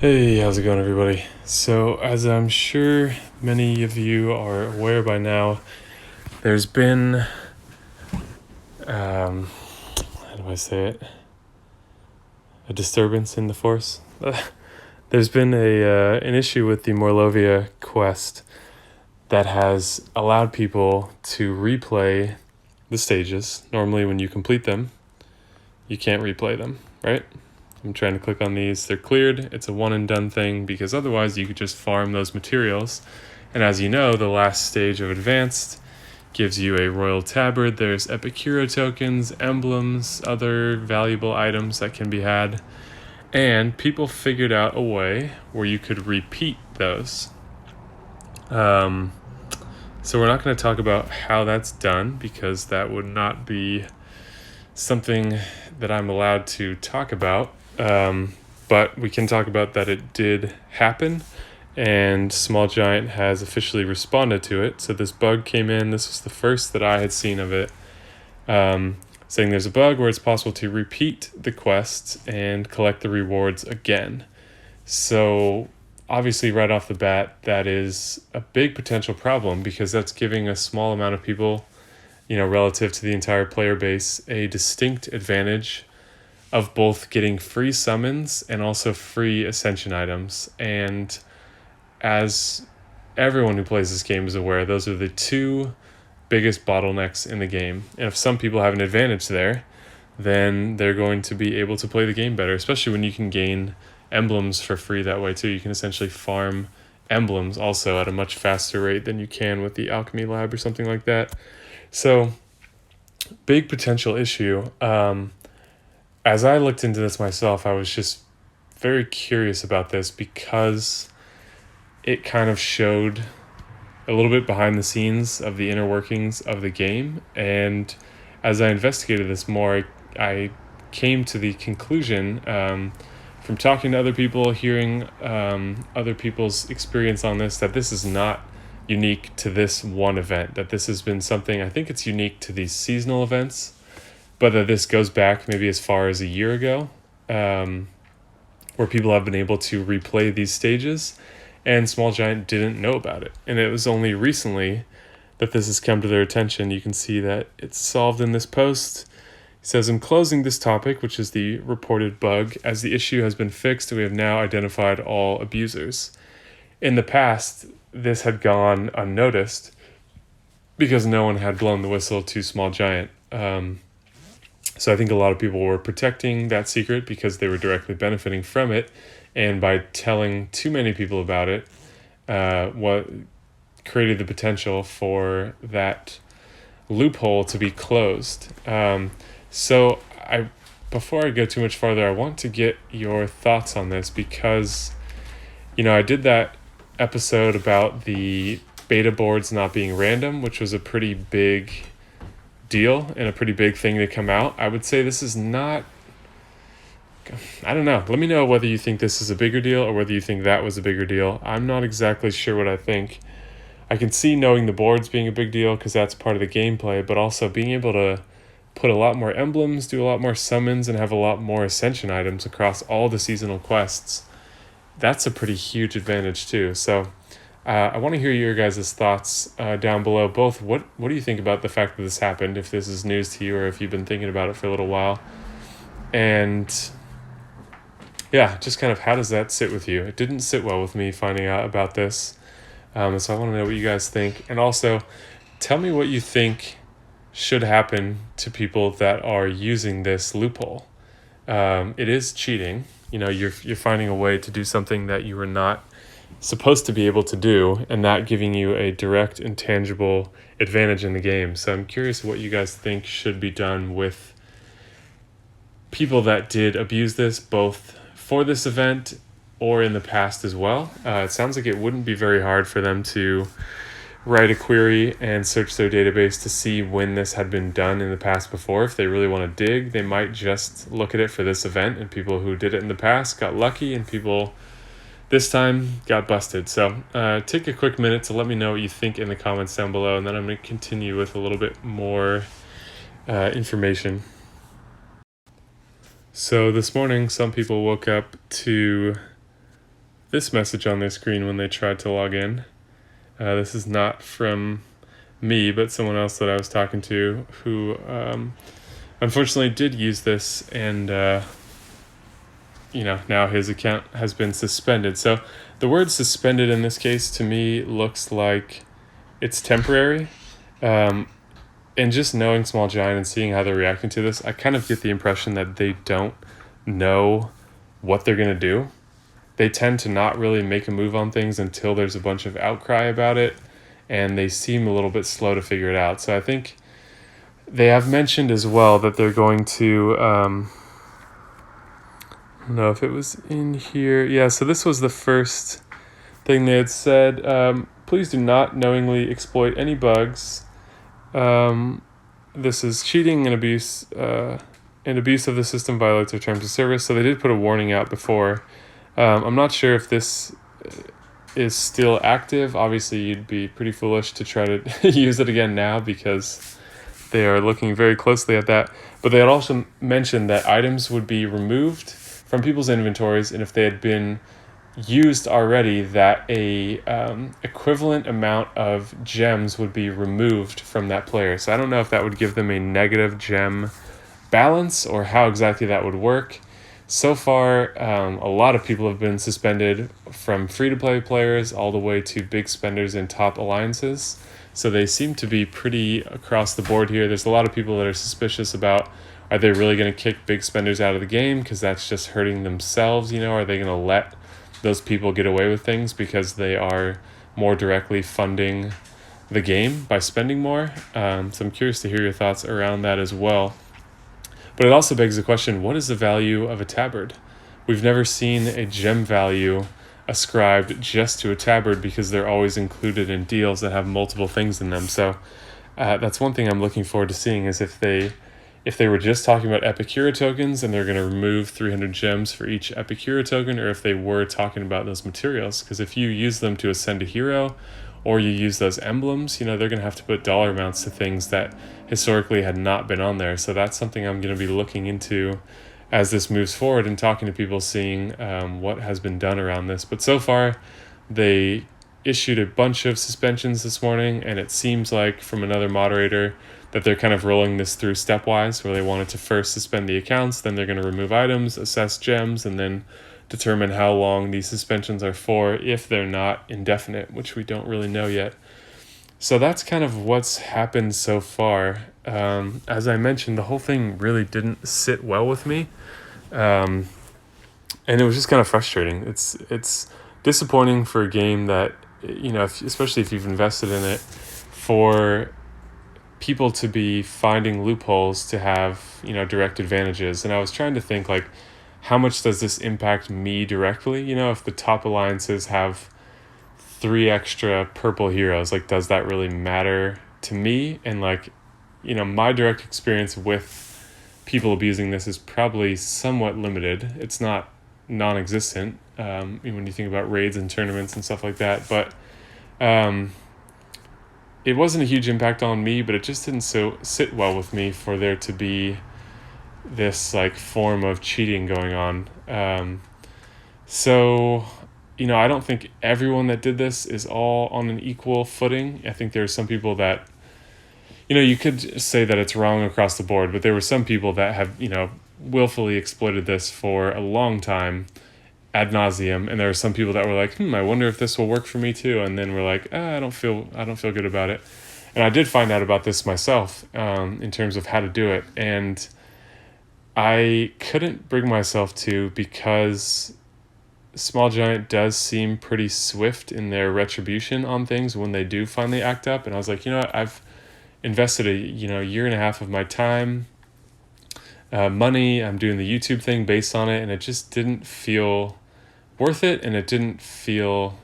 Hey, how's it going, everybody? So, as I'm sure many of you are aware by now, there's been, how do I say it? A disturbance in the Force. There's been an issue with the Morlovia Quest that has allowed people to replay the stages. Normally, when you complete them, you can't replay them, right? I'm trying to click on these. They're cleared. It's a one and done thing because otherwise you could just farm those materials. And as you know, the last stage of advanced gives you a royal tabard. There's epic hero tokens, emblems, other valuable items that can be had. And people figured out a way where you could repeat those. So we're not going to talk about how that's done because that would not be something that I'm allowed to talk about. But we can talk about that it did happen, and Small Giant has officially responded to it. So this bug came in. This was the first that I had seen of it, saying there's a bug where it's possible to repeat the quests and collect the rewards again. So obviously right off the bat, that is a big potential problem because that's giving a small amount of people, relative to the entire player base, a distinct advantage of both getting free summons and also free ascension items. And as everyone who plays this game is aware, those are the two biggest bottlenecks in the game. And if some people have an advantage there, then they're going to be able to play the game better, especially when you can gain emblems for free that way too. You can essentially farm emblems also at a much faster rate than you can with the alchemy lab or something like that. So big potential issue. As I looked into this myself, I was just very curious about this because it kind of showed a little bit behind the scenes of the inner workings of the game. And as I investigated this more, I came to the conclusion from talking to other people, hearing other people's experience on this, that this is not unique to this one event, that this has been something, I think it's unique to these seasonal events, but that this goes back maybe as far as a year ago, where people have been able to replay these stages, and Small Giant didn't know about it. And it was only recently that this has come to their attention. You can see that it's solved in this post. It says, I'm closing this topic, which is the reported bug. As the issue has been fixed, we have now identified all abusers. In the past, this had gone unnoticed because no one had blown the whistle to Small Giant. So I think a lot of people were protecting that secret because they were directly benefiting from it. And by telling too many people about it, what created the potential for that loophole to be closed. So before I go too much farther, I want to get your thoughts on this because, I did that episode about the beta boards not being random, which was a pretty big deal and a pretty big thing to come out. I would say this is not, I don't know. Let me know whether you think this is a bigger deal or whether you think that was a bigger deal. I'm not exactly sure what I think. I can see knowing the boards being a big deal because that's part of the gameplay, but also being able to put a lot more emblems, do a lot more summons, and have a lot more ascension items across all the seasonal quests. That's a pretty huge advantage too. So I want to hear your guys' thoughts down below. Both, what do you think about the fact that this happened, if this is news to you or if you've been thinking about it for a little while? And yeah, just kind of how does that sit with you? It didn't sit well with me finding out about this. So I want to know what you guys think. And also, tell me what you think should happen to people that are using this loophole. It is cheating. You're finding a way to do something that you were not supposed to be able to do and not giving you a direct and tangible advantage in the game. So I'm curious what you guys think should be done with people that did abuse this, both for this event or in the past as well. It sounds like it wouldn't be very hard for them to write a query and search their database to see when this had been done in the past before. If they really want to dig, they might just look at it for this event, and people who did it in the past got lucky and people this time got busted. So take a quick minute to let me know what you think in the comments down below, and then I'm going to continue with a little bit more information. So this morning, some people woke up to this message on their screen when they tried to log in. This is not from me, but someone else that I was talking to who unfortunately did use this, and now his account has been suspended. So the word suspended in this case to me looks like it's temporary. And just knowing Small Giant and seeing how they're reacting to this, I kind of get the impression that they don't know what they're going to do. They tend to not really make a move on things until there's a bunch of outcry about it, and they seem a little bit slow to figure it out. So I think they have mentioned as well that they're going to, I don't know if it was in here. Yeah, so this was the first thing they had said. Please do not knowingly exploit any bugs. This is cheating and abuse, and abuse of the system violates our terms of service. So they did put a warning out before. I'm not sure if this is still active. Obviously, you'd be pretty foolish to try to use it again now because they are looking very closely at that. But they had also mentioned that items would be removed from people's inventories, and if they had been used already, that a equivalent amount of gems would be removed from that player. So I don't know if that would give them a negative gem balance or how exactly that would work. So far, a lot of people have been suspended, from free-to-play players all the way to big spenders in top alliances. So they seem to be pretty across the board here. There's a lot of people that are suspicious about, are they really going to kick big spenders out of the game because that's just hurting themselves? Are they going to let those people get away with things because they are more directly funding the game by spending more? So I'm curious to hear your thoughts around that as well. But it also begs the question, what is the value of a tabard? We've never seen a gem value ascribed just to a tabard because they're always included in deals that have multiple things in them. So that's one thing I'm looking forward to seeing, is if they were just talking about Epicura tokens and they're going to remove 300 gems for each Epicura token, or if they were talking about those materials. Because if you use them to ascend a hero, or you use those emblems, they're going to have to put dollar amounts to things that historically had not been on there. So that's something I'm going to be looking into as this moves forward and talking to people, seeing what has been done around this. But so far, they issued a bunch of suspensions this morning, and it seems like from another moderator that they're kind of rolling this through stepwise, where they wanted to first suspend the accounts, then they're going to remove items, assess gems, and then determine how long these suspensions are for, if they're not indefinite, which we don't really know yet. So that's kind of what's happened so far. As I mentioned, the whole thing really didn't sit well with me, and it was just kind of frustrating. It's disappointing for a game that, especially if you've invested in it, for people to be finding loopholes to have, direct advantages. And I was trying to think, like, how much does this impact me directly? If the top alliances have 3 extra purple heroes, like, does that really matter to me? And my direct experience with people abusing this is probably somewhat limited. It's not non-existent when you think about raids and tournaments and stuff like that. But it wasn't a huge impact on me, but it just didn't sit well with me for there to be this form of cheating going on. So I don't think everyone that did this is all on an equal footing. I think there are some people that, you could say that it's wrong across the board, but there were some people that have, willfully exploited this for a long time ad nauseum, and there are some people that were like, I wonder if this will work for me too, and then we're like, I don't feel good about it. And I did find out about this myself, in terms of how to do it, and I couldn't bring myself to, because Small Giant does seem pretty swift in their retribution on things when they do finally act up. And I was like, what, I've invested a year and a half of my time, money, I'm doing the YouTube thing based on it, and it just didn't feel worth it, and it didn't feel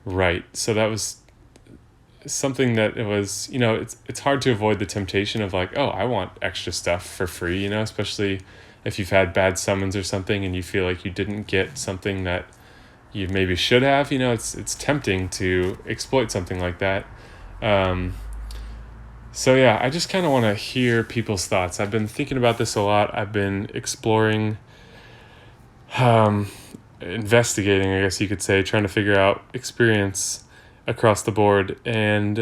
right. So that was something that it was, it's hard to avoid the temptation of I want extra stuff for free, especially if you've had bad summons or something and you feel like you didn't get something that you maybe should have. It's tempting to exploit something like that. So yeah, I just kind of want to hear people's thoughts. I've been thinking about this a lot. I've been exploring investigating, I guess you could say, trying to figure out experience across the board. And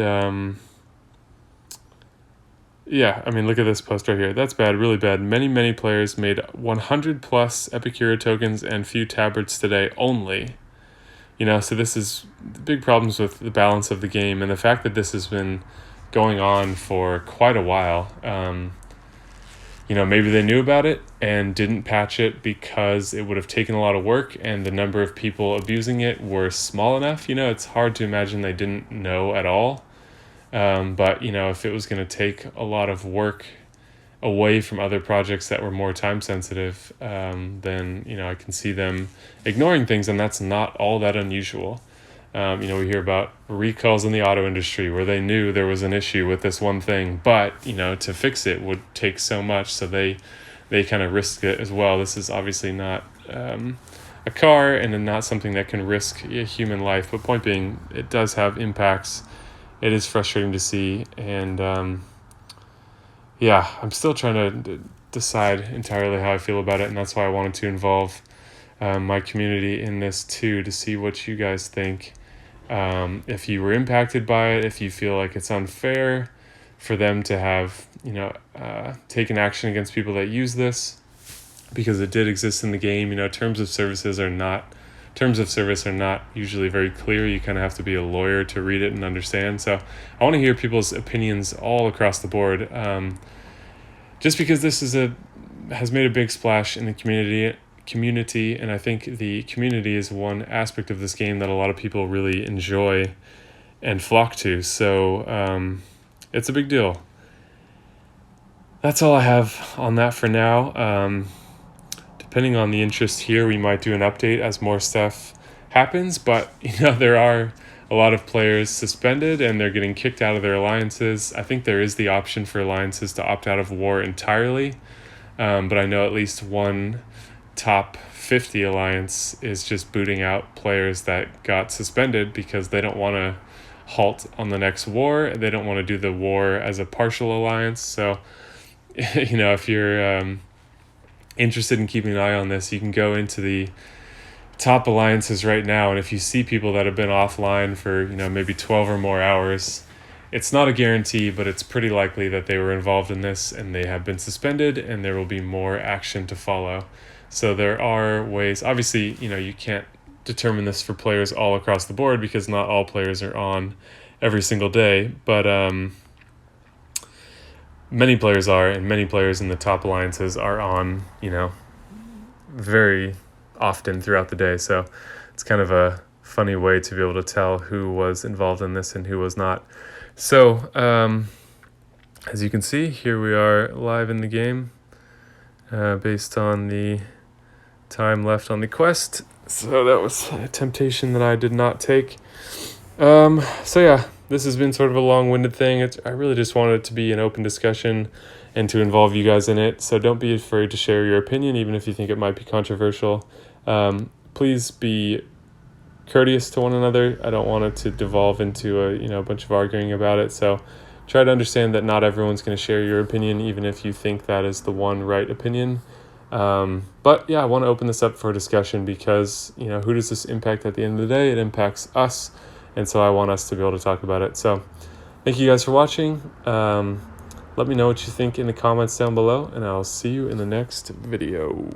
yeah, I mean, look at this post right here. That's bad, really bad. Many players made 100 plus Epic Hero tokens and few tabards today only. So this is big problems with the balance of the game, and the fact that this has been going on for quite a while. Maybe they knew about it and didn't patch it because it would have taken a lot of work and the number of people abusing it were small enough. It's hard to imagine they didn't know at all. But if it was going to take a lot of work away from other projects that were more time sensitive, then I can see them ignoring things, and that's not all that unusual. We hear about recalls in the auto industry where they knew there was an issue with this one thing, but to fix it would take so much, so they kind of risked it as well. This is obviously not a car and not something that can risk a human life, but point being, it does have impacts. It is frustrating to see, and I'm still trying to decide entirely how I feel about it, and that's why I wanted to involve my community in this too, to see what you guys think. If you were impacted by it, if you feel like it's unfair for them to have taken action against people that use this, because it did exist in the game. Terms of service are not usually very clear. You kind of have to be a lawyer to read it and understand. So I want to hear people's opinions all across the board, just because this has made a big splash in the community, and I think the community is one aspect of this game that a lot of people really enjoy and flock to. So it's a big deal. That's all I have on that for now. Depending on the interest here, we might do an update as more stuff happens, but there are a lot of players suspended and they're getting kicked out of their alliances. I think there is the option for alliances to opt out of war entirely, but I know at least one top 50 alliance is just booting out players that got suspended because they don't want to halt on the next war. They don't want to do the war as a partial alliance. So if you're interested in keeping an eye on this, you can go into the top alliances right now, and if you see people that have been offline for maybe 12 or more hours, it's not a guarantee, but it's pretty likely that they were involved in this and they have been suspended, and there will be more action to follow. So there are ways. Obviously, you can't determine this for players all across the board because not all players are on every single day, but many players are, and many players in the top alliances are on, very often throughout the day. So it's kind of a funny way to be able to tell who was involved in this and who was not. So as you can see, here we are live in the game based on the time left on the quest. So that was a temptation that I did not take. This has been sort of a long-winded thing. I really just wanted it to be an open discussion and to involve you guys in it. So don't be afraid to share your opinion, even if you think it might be controversial. Please be courteous to one another. I don't want it to devolve into a bunch of arguing about it. So try to understand that not everyone's going to share your opinion, even if you think that is the one right opinion. But I want to open this up for discussion because, who does this impact at the end of the day? It impacts us. And so I want us to be able to talk about it. So thank you guys for watching. Let me know what you think in the comments down below, and I'll see you in the next video.